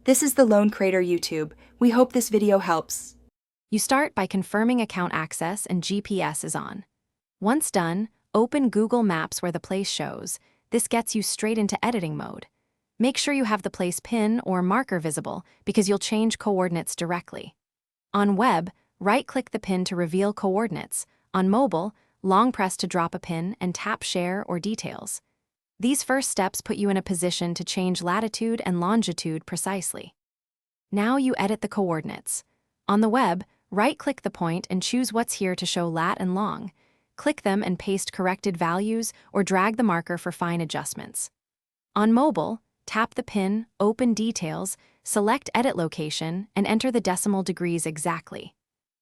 This is the Lone Crater YouTube. We hope this video helps. You start by confirming account access and GPS is on. Once done, open Google Maps where the place shows. This gets you straight into editing mode. Make sure you have the place pin or marker visible because you'll change coordinates directly. On web, right-click the pin to reveal coordinates. On mobile, long press to drop a pin and tap Share or Details. These first steps put you in a position to change latitude and longitude precisely. Now you edit the coordinates. On the web, right-click the point and choose what's here to show lat and long. Click them and paste corrected values or drag the marker for fine adjustments. On mobile, tap the pin, open Details, select Edit Location, and enter the decimal degrees exactly.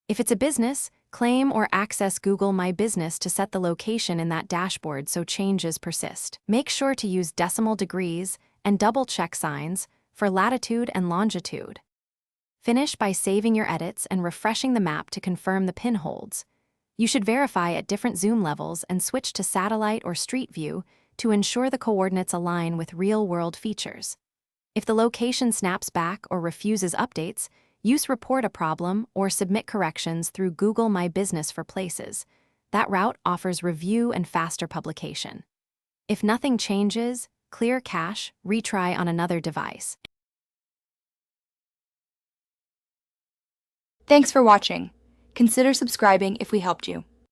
If it's a business, claim or access Google My Business to set the location in that dashboard so changes persist. Make sure to use decimal degrees and double-check signs for latitude and longitude. Finish by saving your edits and refreshing the map to confirm the pin holds. You should verify at different zoom levels and switch to satellite or street view to ensure the coordinates align with real-world features. If the location snaps back or refuses updates, report a problem or submit corrections through Google My Business for Places. That route offers review and faster publication. If nothing changes, clear cache, retry on another device. Thanks for watching. Consider subscribing if we helped you.